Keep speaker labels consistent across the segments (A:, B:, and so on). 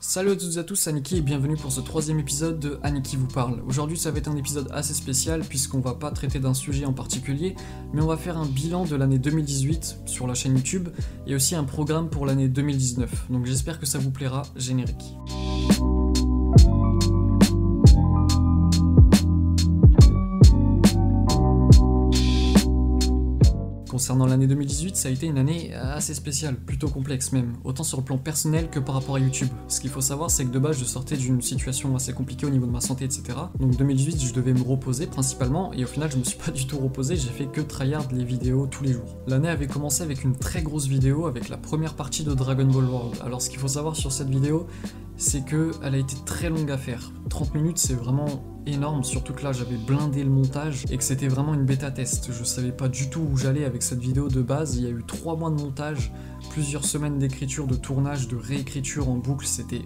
A: Salut à toutes et à tous, c'est Aniki et bienvenue pour ce troisième épisode de Aniki vous parle. Aujourd'hui ça va être un épisode assez spécial puisqu'on va pas traiter d'un sujet en particulier, mais on va faire un bilan de l'année 2018 sur la chaîne YouTube et aussi un programme pour l'année 2019. Donc j'espère que ça vous plaira, générique. Concernant l'année 2018, ça a été une année assez spéciale, plutôt complexe même, autant sur le plan personnel que par rapport à YouTube. Ce qu'il faut savoir, c'est que de base, je sortais d'une situation assez compliquée au niveau de ma santé, etc. Donc 2018, je devais me reposer principalement, et au final, je me suis pas du tout reposé, j'ai fait que tryhard les vidéos tous les jours. L'année avait commencé avec une très grosse vidéo, avec la première partie de Dragon Ball World. Alors ce qu'il faut savoir sur cette vidéo, c'est qu'elle a été très longue à faire. 30 minutes, c'est vraiment énorme, surtout que là j'avais blindé le montage et que c'était vraiment une bêta test. Je savais pas du tout où j'allais avec cette vidéo de base, il y a eu 3 mois de montage, plusieurs semaines d'écriture, de tournage, de réécriture en boucle, c'était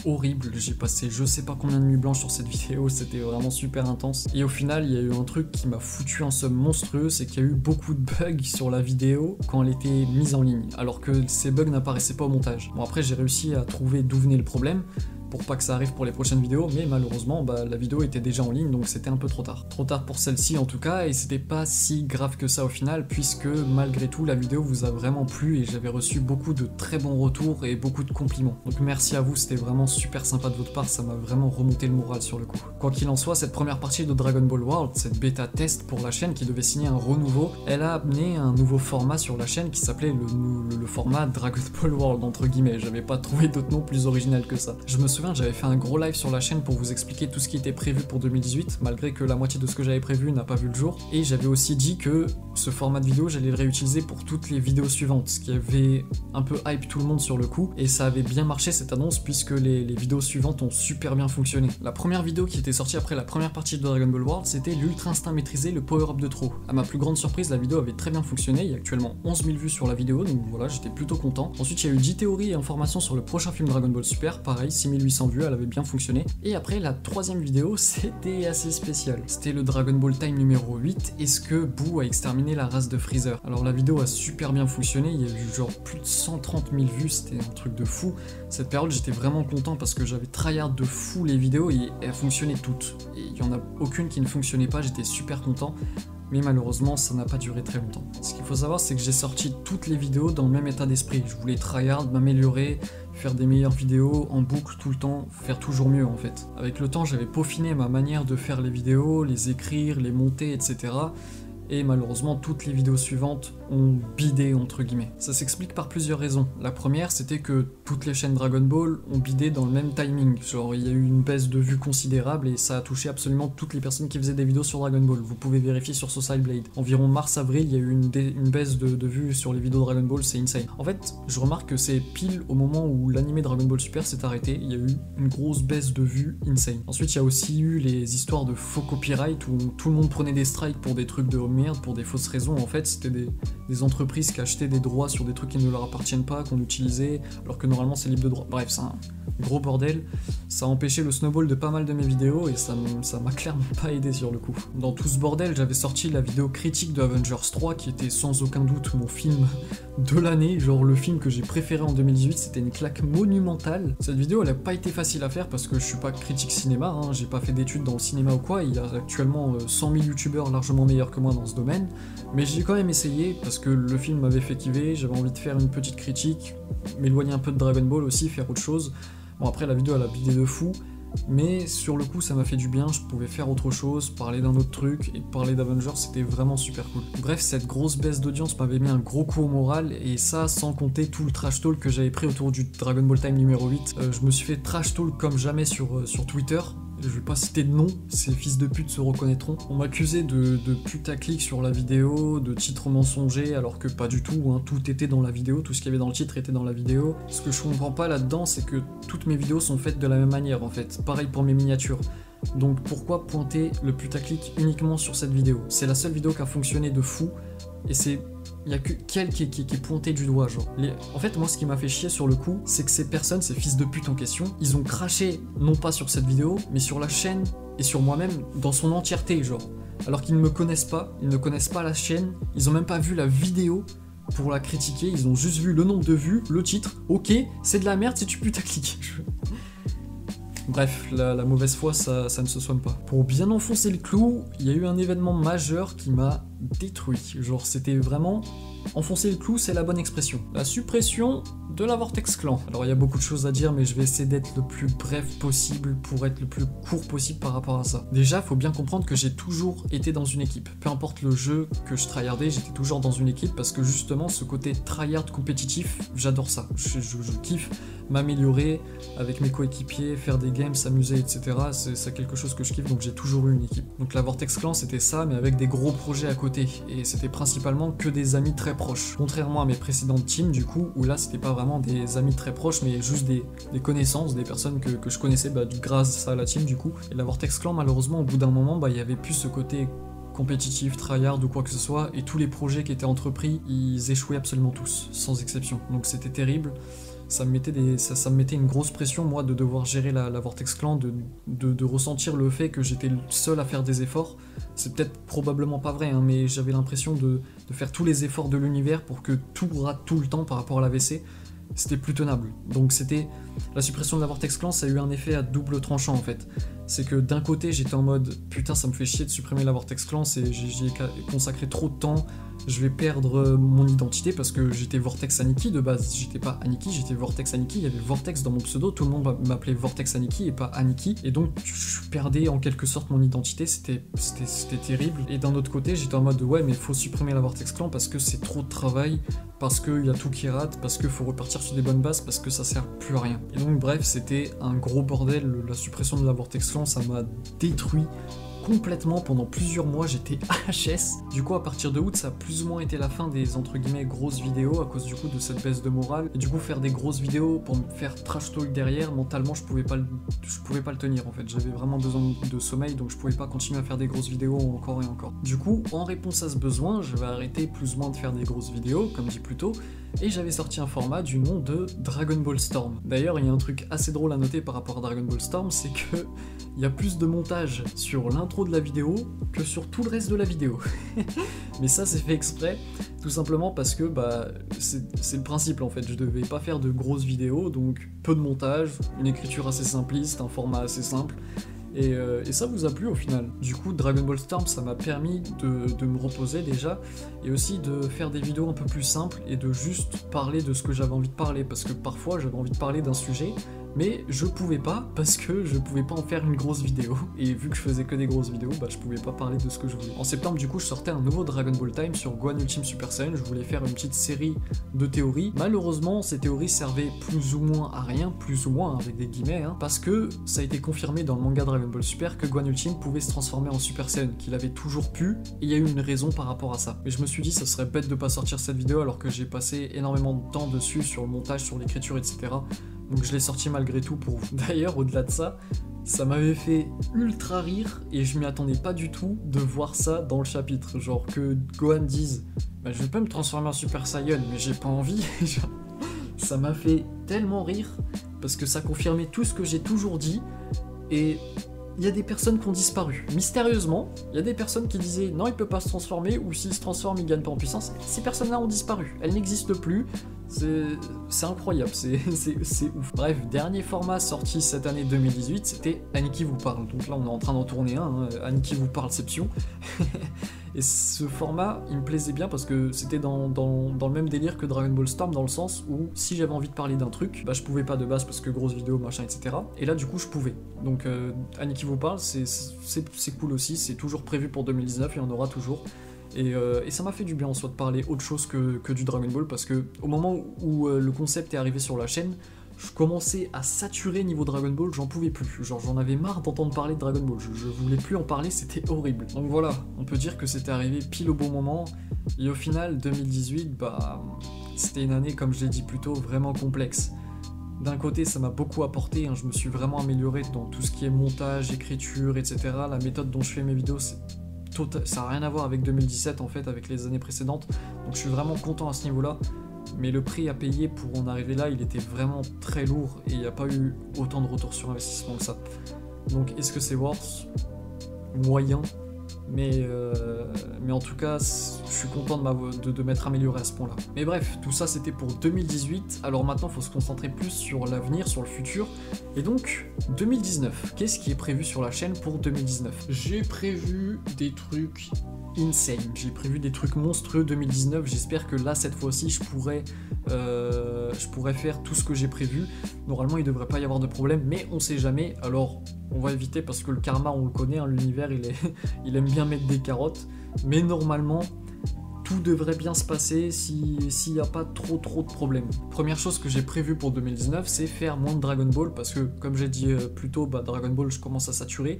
A: horrible. J'ai passé je sais pas combien de nuits blanches sur cette vidéo, c'était vraiment super intense. Et au final, il y a eu un truc qui m'a foutu un somme monstrueux, c'est qu'il y a eu beaucoup de bugs sur la vidéo quand elle était mise en ligne, alors que ces bugs n'apparaissaient pas au montage. Bon après j'ai réussi à trouver d'où venait le problème, pour pas que ça arrive pour les prochaines vidéos, mais malheureusement la vidéo était déjà en ligne donc c'était un peu trop tard. Trop tard pour celle-ci en tout cas, et c'était pas si grave que ça au final, puisque malgré tout la vidéo vous a vraiment plu et j'avais reçu beaucoup de très bons retours et beaucoup de compliments. Donc merci à vous, c'était vraiment super sympa de votre part, ça m'a vraiment remonté le moral sur le coup. Quoi qu'il en soit, cette première partie de Dragon Ball World, cette bêta test pour la chaîne qui devait signer un renouveau, elle a amené un nouveau format sur la chaîne qui s'appelait le format Dragon Ball World entre guillemets, j'avais pas trouvé d'autre nom plus original que ça. Je me souviens, j'avais fait un gros live sur la chaîne pour vous expliquer tout ce qui était prévu pour 2018, malgré que la moitié de ce que j'avais prévu n'a pas vu le jour. Et j'avais aussi dit que ce format de vidéo, j'allais le réutiliser pour toutes les vidéos suivantes, ce qui avait un peu hype tout le monde sur le coup. Et ça avait bien marché cette annonce, puisque les vidéos suivantes ont super bien fonctionné. La première vidéo qui était sortie après la première partie de Dragon Ball World, c'était l'Ultra Instinct maîtrisé, le power-up de trop. À ma plus grande surprise, la vidéo avait très bien fonctionné, il y a actuellement 11 000 vues sur la vidéo, donc voilà, j'étais plutôt content. Ensuite, il y a eu 10 théories et informations sur le prochain film Dragon Ball Super, pareil, 6800 vues, elle avait bien fonctionné. Et après, la troisième vidéo, c'était assez spécial. C'était le Dragon Ball Time numéro 8, est-ce que Boo a exterminé la race de Freezer? Alors la vidéo a super bien fonctionné, il y a eu genre plus de 130 000 vues, c'était un truc de fou. Cette période, j'étais vraiment content parce que j'avais tryhard de fou les vidéos et elles fonctionnaient toutes. Et il y en a aucune qui ne fonctionnait pas, j'étais super content. Mais malheureusement ça n'a pas duré très longtemps. Ce qu'il faut savoir, c'est que j'ai sorti toutes les vidéos dans le même état d'esprit. Je voulais tryhard, m'améliorer, faire des meilleures vidéos en boucle tout le temps, faire toujours mieux en fait. Avec le temps, j'avais peaufiné ma manière de faire les vidéos, les écrire, les monter, etc. Et malheureusement, toutes les vidéos suivantes ont bidé entre guillemets. Ça s'explique par plusieurs raisons. La première, c'était que toutes les chaînes Dragon Ball ont bidé dans le même timing. Genre, il y a eu une baisse de vues considérable et ça a touché absolument toutes les personnes qui faisaient des vidéos sur Dragon Ball. Vous pouvez vérifier sur Social Blade. Environ mars-avril, il y a eu une baisse de vues sur les vidéos Dragon Ball, c'est insane. En fait, je remarque que c'est pile au moment où l'animé Dragon Ball Super s'est arrêté, il y a eu une grosse baisse de vues insane. Ensuite, il y a aussi eu les histoires de faux copyright où tout le monde prenait des strikes pour des trucs de merde, pour des fausses raisons. En fait, c'était des entreprises qui achetaient des droits sur des trucs qui ne leur appartiennent pas, qu'on utilisait, alors que normalement c'est libre de droit. Bref, c'est un gros bordel. Ça a empêché le snowball de pas mal de mes vidéos et ça m'a clairement pas aidé sur le coup. Dans tout ce bordel, j'avais sorti la vidéo critique de Avengers 3 qui était sans aucun doute mon film de l'année, genre le film que j'ai préféré en 2018, c'était une claque monumentale. Cette vidéo elle a pas été facile à faire parce que je suis pas critique cinéma, hein, j'ai pas fait d'études dans le cinéma ou quoi, il y a actuellement 100 000 youtubeurs largement meilleurs que moi dans ce domaine, mais j'ai quand même essayé parce que le film m'avait fait kiffer, j'avais envie de faire une petite critique, m'éloigner un peu de Dragon Ball aussi, faire autre chose. Bon après la vidéo elle a bidé de fou, mais sur le coup ça m'a fait du bien, je pouvais faire autre chose, parler d'un autre truc, et parler d'Avengers c'était vraiment super cool. Bref, cette grosse baisse d'audience m'avait mis un gros coup au moral, et ça sans compter tout le trash talk que j'avais pris autour du Dragon Ball Time numéro 8. Je me suis fait trash talk comme jamais sur Twitter. Je vais pas citer de nom, ces fils de pute se reconnaîtront. On m'accusait de putaclic sur la vidéo, de titres mensongers, alors que pas du tout, hein. Tout était dans la vidéo, tout ce qu'il y avait dans le titre était dans la vidéo. Ce que je comprends pas là-dedans, c'est que toutes mes vidéos sont faites de la même manière en fait, pareil pour mes miniatures. Donc pourquoi pointer le putaclic uniquement sur cette vidéo? C'est la seule vidéo qui a fonctionné de fou, et c'est... il y a que qu'elle qui est pointée du doigt, genre. En fait, moi, ce qui m'a fait chier sur le coup, c'est que ces personnes, ces fils de pute en question, ils ont craché, non pas sur cette vidéo, mais sur la chaîne et sur moi-même dans son entièreté, genre. Alors qu'ils ne me connaissent pas, ils ne connaissent pas la chaîne, ils ont même pas vu la vidéo pour la critiquer, ils ont juste vu le nombre de vues, le titre, ok, c'est de la merde si tu putaclic. Bref, la mauvaise foi, ça ne se soigne pas. Pour bien enfoncer le clou, il y a eu un événement majeur qui m'a détruit. Genre, c'était vraiment... Enfoncer le clou, c'est la bonne expression. La suppression de la Vortex Clan. Alors, il y a beaucoup de choses à dire, mais je vais essayer d'être le plus bref possible pour être le plus court possible par rapport à ça. Déjà, faut bien comprendre que j'ai toujours été dans une équipe. Peu importe le jeu que je tryhardais, j'étais toujours dans une équipe parce que justement, ce côté tryhard compétitif, j'adore ça. Je kiffe m'améliorer avec mes coéquipiers, faire des games, s'amuser, etc. C'est quelque chose que je kiffe, donc j'ai toujours eu une équipe. Donc la Vortex Clan, c'était ça, mais avec des gros projets à côté. Et c'était principalement que des amis très proches. Contrairement à mes précédentes teams, du coup, où là, c'était pas vraiment des amis très proches, mais juste des connaissances, des personnes que je connaissais grâce à la team, du coup. Et la Vortex Clan, malheureusement, au bout d'un moment, il y avait plus ce côté compétitif, tryhard ou quoi que ce soit, et tous les projets qui étaient entrepris, ils échouaient absolument tous, sans exception. Donc c'était terrible. Ça me mettait une grosse pression, moi, de devoir gérer la Vortex Clan, de ressentir le fait que j'étais le seul à faire des efforts. C'est peut-être probablement pas vrai, hein, mais j'avais l'impression de faire tous les efforts de l'univers pour que tout rate tout le temps par rapport à l'AVC. C'était plus tenable. Donc c'était... La suppression de la Vortex Clan, ça a eu un effet à double tranchant, en fait. C'est que d'un côté, j'étais en mode « Putain, ça me fait chier de supprimer la Vortex Clan, j'y ai consacré trop de temps, je vais perdre mon identité parce que j'étais Vortex Aniki de base. J'étais pas Aniki, j'étais Vortex Aniki, il y avait Vortex dans mon pseudo, tout le monde m'appelait Vortex Aniki et pas Aniki. Et donc, je perdais en quelque sorte mon identité, c'était terrible. Et d'un autre côté, j'étais en mode « Ouais, mais il faut supprimer la Vortex Clan parce que c'est trop de travail, parce qu'il y a tout qui rate, parce qu'il faut repartir sur des bonnes bases, parce que ça sert plus à rien. » Et donc bref, c'était un gros bordel, la suppression de la Vortex Clan, ça m'a détruit complètement pendant plusieurs mois, j'étais HS. Du coup, à partir de août, ça a plus ou moins été la fin des entre guillemets grosses vidéos à cause du coup de cette baisse de morale. Et du coup, faire des grosses vidéos pour me faire trash talk derrière, mentalement, je pouvais pas le tenir en fait. J'avais vraiment besoin de sommeil, donc je pouvais pas continuer à faire des grosses vidéos encore et encore. Du coup, en réponse à ce besoin, je vais arrêter plus ou moins de faire des grosses vidéos, comme dit plus tôt, et j'avais sorti un format du nom de Dragon Ball Storm. D'ailleurs, il y a un truc assez drôle à noter par rapport à Dragon Ball Storm, c'est que il y a plus de montage sur l'intro de la vidéo que sur tout le reste de la vidéo. Mais ça, c'est fait exprès, tout simplement parce que c'est le principe en fait. Je devais pas faire de grosses vidéos, donc peu de montage, une écriture assez simpliste, un format assez simple. Et ça vous a plu au final. Du coup, Dragon Ball Storm, ça m'a permis de me reposer déjà, et aussi de faire des vidéos un peu plus simples et de juste parler de ce que j'avais envie de parler, parce que parfois j'avais envie de parler d'un sujet, mais je pouvais pas, parce que je pouvais pas en faire une grosse vidéo, et vu que je faisais que des grosses vidéos, je pouvais pas parler de ce que je voulais. En septembre, du coup, je sortais un nouveau Dragon Ball Time sur Gohan Ultimate Super Saiyan, je voulais faire une petite série de théories. Malheureusement, ces théories servaient plus ou moins à rien, plus ou moins avec des guillemets, parce que ça a été confirmé dans le manga Dragon Ball Super que Gohan Ultimate pouvait se transformer en Super Saiyan, qu'il avait toujours pu, et il y a eu une raison par rapport à ça. Et je me suis dit, ça serait bête de pas sortir cette vidéo alors que j'ai passé énormément de temps dessus, sur le montage, sur l'écriture, etc. Donc je l'ai sorti malgré tout pour vous. D'ailleurs, au-delà de ça, ça m'avait fait ultra rire et je m'y attendais pas du tout de voir ça dans le chapitre. Genre que Gohan dise je vais pas me transformer en Super Saiyan, mais j'ai pas envie. Ça m'a fait tellement rire parce que ça confirmait tout ce que j'ai toujours dit. Et il y a des personnes qui ont disparu. Mystérieusement, il y a des personnes qui disaient non, il peut pas se transformer, ou s'il se transforme, il gagne pas en puissance. Ces personnes-là ont disparu. Elles n'existent plus. C'est incroyable, c'est ouf. Bref, dernier format sorti cette année 2018, c'était Aniki vous parle. Donc là, on est en train d'en tourner un, Aniki vous parleception. Et ce format, il me plaisait bien parce que c'était dans le même délire que Dragon Ball Storm, dans le sens où si j'avais envie de parler d'un truc, je pouvais pas de base parce que grosse vidéo, machin, etc. Et là, du coup, je pouvais. Donc, Aniki vous parle, c'est cool aussi, c'est toujours prévu pour 2019, il y en aura toujours. Et ça m'a fait du bien en soi de parler autre chose que du Dragon Ball, parce que au moment où le concept est arrivé sur la chaîne, je commençais à saturer niveau Dragon Ball, j'en pouvais plus. Genre j'en avais marre d'entendre parler de Dragon Ball, je voulais plus en parler, c'était horrible. Donc voilà, on peut dire que c'était arrivé pile au bon moment, et au final 2018, c'était une année, comme je l'ai dit plus tôt, vraiment complexe. D'un côté, ça m'a beaucoup apporté, je me suis vraiment amélioré dans tout ce qui est montage, écriture, etc. La méthode dont je fais mes vidéos, ça n'a rien à voir avec 2017 en fait, avec les années précédentes, donc je suis vraiment content à ce niveau-là. Mais le prix à payer pour en arriver là, il était vraiment très lourd et il n'y a pas eu autant de retour sur investissement que ça. Donc est-ce que c'est worth? Moyen. mais en tout cas, je suis content de m'être amélioré à ce point-là. Mais bref, tout ça c'était pour 2018, alors maintenant il faut se concentrer plus sur l'avenir, sur le futur. Et donc, 2019, qu'est-ce qui est prévu sur la chaîne pour 2019? J'ai prévu des trucs insane, j'ai prévu des trucs monstrueux 2019, j'espère que là, cette fois-ci, je pourrais faire tout ce que j'ai prévu. Normalement, il devrait pas y avoir de problème, mais on sait jamais, alors on va éviter parce que le karma, on le connaît, hein, l'univers, il aime bien mettre des carottes, mais normalement, tout devrait bien se passer s'il n'y a pas trop de problèmes. Première chose que j'ai prévue pour 2019, c'est faire moins de Dragon Ball, parce que, comme j'ai dit plus tôt, Dragon Ball, je commence à saturer.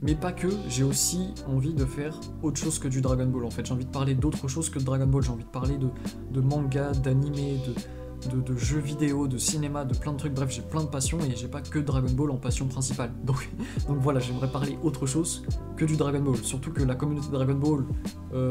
A: Mais pas que, j'ai aussi envie de faire autre chose que du Dragon Ball en fait. J'ai envie de parler d'autre chose que de Dragon Ball, j'ai envie de parler de manga, d'anime, de jeux vidéo, de cinéma, de plein de trucs, bref j'ai plein de passions et j'ai pas que Dragon Ball en passion principale. Donc voilà, j'aimerais parler autre chose que du Dragon Ball. Surtout que la communauté Dragon Ball,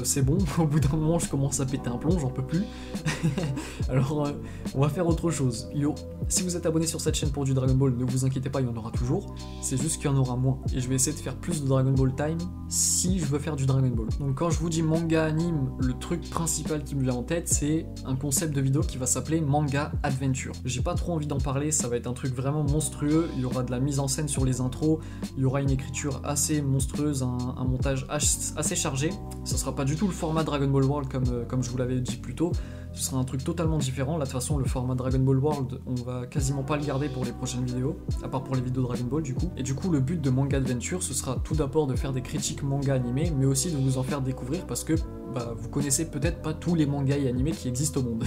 A: c'est bon, au bout d'un moment je commence à péter un plomb, j'en peux plus. Alors on va faire autre chose. Si vous êtes abonné sur cette chaîne pour du Dragon Ball, ne vous inquiétez pas, il y en aura toujours. C'est juste qu'il y en aura moins. Et je vais essayer de faire plus de Dragon Ball Time si je veux faire du Dragon Ball. Donc quand je vous dis manga anime, le truc principal qui me vient en tête, c'est un concept de vidéo qui va s'appeler Manga Adventure. J'ai pas trop envie d'en parler, ça va être un truc vraiment monstrueux. Il y aura de la mise en scène sur les intros, il y aura une écriture assez monstrueuse, un montage assez chargé. Ça sera pas du tout le format Dragon Ball World comme je vous l'avais dit plus tôt. Ce sera un truc totalement différent. Là de toute façon le format Dragon Ball World, on va quasiment pas le garder pour les prochaines vidéos, à part pour les vidéos Dragon Ball du coup. Et du coup le but de Manga Adventure, ce sera tout d'abord de faire des critiques manga animés, mais aussi de vous en faire découvrir parce que vous connaissez peut-être pas tous les mangas et animés qui existent au monde.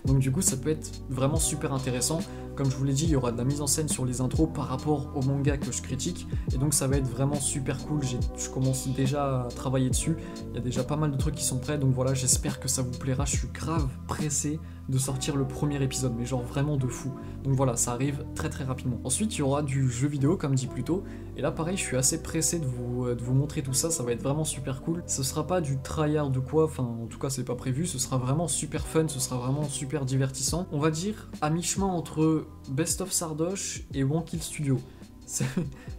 A: Donc du coup ça peut être vraiment super intéressant. Comme je vous l'ai dit, il y aura de la mise en scène sur les intros par rapport aux mangas que je critique, et donc ça va être vraiment super cool. Je commence déjà à travailler dessus, il y a déjà pas mal de trucs qui sont prêts, donc voilà, j'espère que ça vous plaira. Je suis grave pressé de sortir le premier épisode, mais genre vraiment de fou. Donc voilà, ça arrive très rapidement. Ensuite, il y aura du jeu vidéo, comme dit plus tôt, et là pareil, je suis assez pressé de vous montrer tout ça, ça va être vraiment super cool. Ce sera pas du tryhard ou quoi, enfin en tout cas c'est pas prévu, ce sera vraiment super fun, ce sera vraiment super divertissant. On va dire à mi-chemin entre Best of Sardoche et One Kill Studio.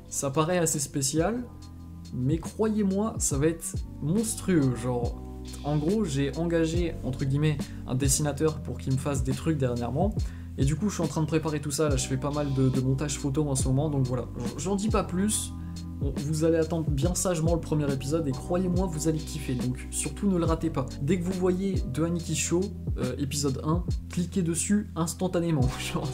A: Ça paraît assez spécial, mais croyez-moi, ça va être monstrueux, genre... En gros, j'ai engagé, entre guillemets, un dessinateur pour qu'il me fasse des trucs dernièrement, et du coup, je suis en train de préparer tout ça, là, je fais pas mal de montage photo en ce moment, donc voilà. J'en dis pas plus, vous allez attendre bien sagement le premier épisode, et croyez-moi, vous allez kiffer, donc surtout ne le ratez pas. Dès que vous voyez The Aniki Show, épisode 1, cliquez dessus instantanément, genre,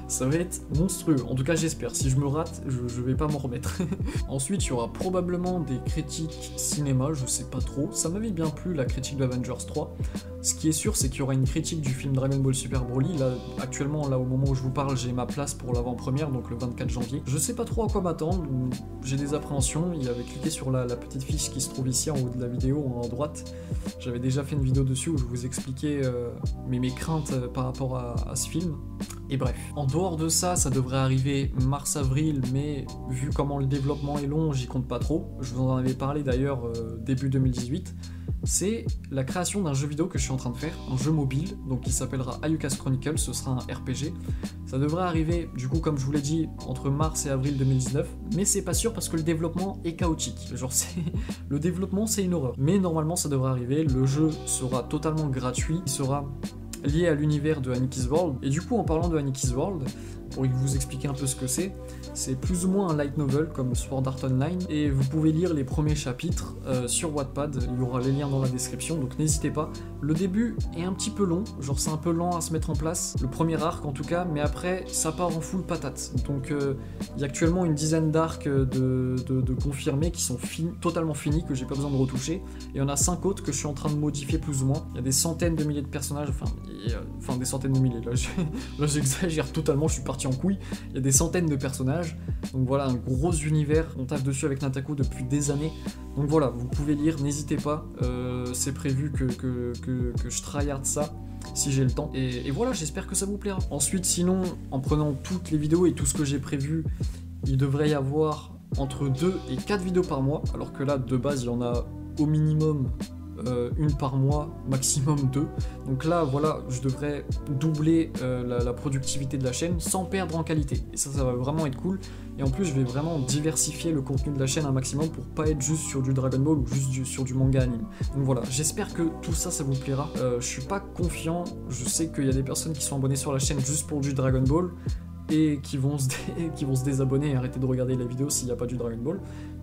A: ça va être monstrueux, en tout cas j'espère. Si je me rate, je vais pas m'en remettre. Ensuite, il y aura probablement des critiques cinéma, je sais pas trop, ça m'avait bien plu la critique d'Avengers 3. Ce qui est sûr, c'est qu'il y aura une critique du film Dragon Ball Super Broly. Là, actuellement, là, au moment où je vous parle, j'ai ma place pour l'avant-première, donc le 24 janvier. Je sais pas trop à quoi m'attendre, j'ai des appréhensions. Il y avait cliqué sur la petite fiche qui se trouve ici en haut de la vidéo, en droite. J'avais déjà fait une vidéo dessus où je vous expliquais mes craintes par rapport à ce film. Et bref, en dehors de ça, ça devrait arriver mars-avril, mais vu comment le développement est long, j'y compte pas trop. Je vous en avais parlé d'ailleurs début 2018. C'est la création d'un jeu vidéo que je suis en train de faire, un jeu mobile, donc qui s'appellera Ayuka's Chronicle, ce sera un RPG. Ça devrait arriver, du coup, comme je vous l'ai dit, entre mars et avril 2019, mais c'est pas sûr parce que le développement est chaotique. Genre, le développement, c'est une horreur. Mais normalement, ça devrait arriver, le jeu sera totalement gratuit, il sera lié à l'univers de Aniki's World. Et du coup, en parlant de Aniki's World, pour vous expliquer un peu ce que c'est plus ou moins un light novel comme Sword Art Online, et vous pouvez lire les premiers chapitres sur Wattpad, il y aura les liens dans la description, donc n'hésitez pas. Le début est un petit peu long, genre c'est un peu lent à se mettre en place, le premier arc en tout cas, mais après ça part en full patate. Donc il y a actuellement une dizaine d'arcs de confirmés qui sont totalement finis, que j'ai pas besoin de retoucher, et il y en a 5 autres que je suis en train de modifier plus ou moins. Il y a des centaines de milliers de personnages, enfin des centaines de milliers, là j'exagère totalement, je suis parti en couille. Il y a des centaines de personnages, donc voilà, un gros univers, on taffe dessus avec Nataku depuis des années, donc voilà, vous pouvez lire, n'hésitez pas, c'est prévu que je tryhard ça si j'ai le temps, et voilà, j'espère que ça vous plaira. Ensuite, sinon, en prenant toutes les vidéos et tout ce que j'ai prévu, il devrait y avoir entre 2 et 4 vidéos par mois, alors que là, de base, il y en a au minimum une par mois, maximum 2. Donc là, voilà, je devrais doubler la productivité de la chaîne sans perdre en qualité. Et ça va vraiment être cool. Et en plus, je vais vraiment diversifier le contenu de la chaîne un maximum pour pas être juste sur du Dragon Ball ou juste sur du manga anime. Donc voilà, j'espère que tout ça, ça vous plaira. Je suis pas confiant, je sais qu'il y a des personnes qui sont abonnées sur la chaîne juste pour du Dragon Ball et qui vont se désabonner et arrêter de regarder la vidéo s'il n'y a pas du Dragon Ball.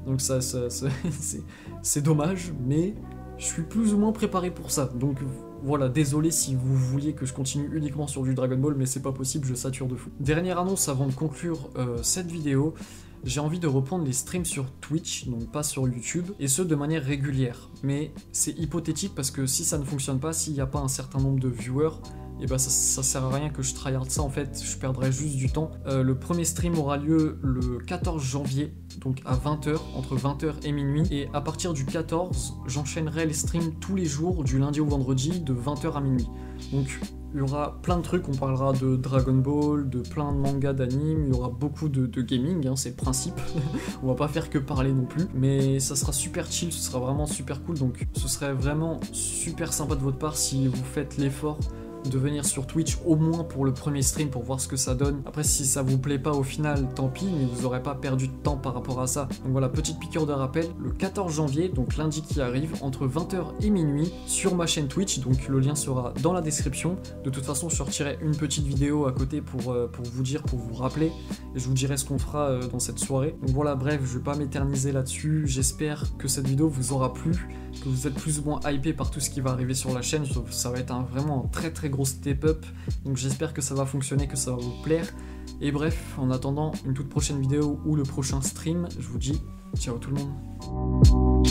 A: Donc ça c'est dommage, mais je suis plus ou moins préparé pour ça. Donc voilà, désolé si vous vouliez que je continue uniquement sur du Dragon Ball, mais c'est pas possible, je sature de fou. Dernière annonce avant de conclure cette vidéo, j'ai envie de reprendre les streams sur Twitch, donc pas sur YouTube, et ce de manière régulière. Mais c'est hypothétique parce que si ça ne fonctionne pas, s'il n'y a pas un certain nombre de viewers, et bah ça sert à rien que je tryhard ça en fait, je perdrais juste du temps. Le premier stream aura lieu le 14 janvier, donc à 20h, entre 20h et minuit, et à partir du 14, j'enchaînerai les streams tous les jours, du lundi au vendredi, de 20h à minuit. Donc il y aura plein de trucs, on parlera de Dragon Ball, de plein de mangas d'anime, il y aura beaucoup de gaming, hein, c'est le principe, on va pas faire que parler non plus, mais ça sera super chill, ce sera vraiment super cool, donc ce serait vraiment super sympa de votre part si vous faites l'effort de venir sur Twitch au moins pour le premier stream pour voir ce que ça donne. Après si ça vous plaît pas au final, tant pis, mais vous aurez pas perdu de temps par rapport à ça. Donc voilà, petite piqûre de rappel, le 14 janvier, donc lundi qui arrive, entre 20h et minuit, sur ma chaîne Twitch, donc le lien sera dans la description. De toute façon, je sortirai une petite vidéo à côté pour vous dire, pour vous rappeler, et je vous dirai ce qu'on fera dans cette soirée. Donc voilà, bref, je vais pas m'éterniser là-dessus, j'espère que cette vidéo vous aura plu, que vous êtes plus ou moins hypé par tout ce qui va arriver sur la chaîne, ça va être vraiment un très très gros step up, donc j'espère que ça va fonctionner, que ça va vous plaire. Et bref, en attendant une toute prochaine vidéo ou le prochain stream, je vous dis ciao tout le monde.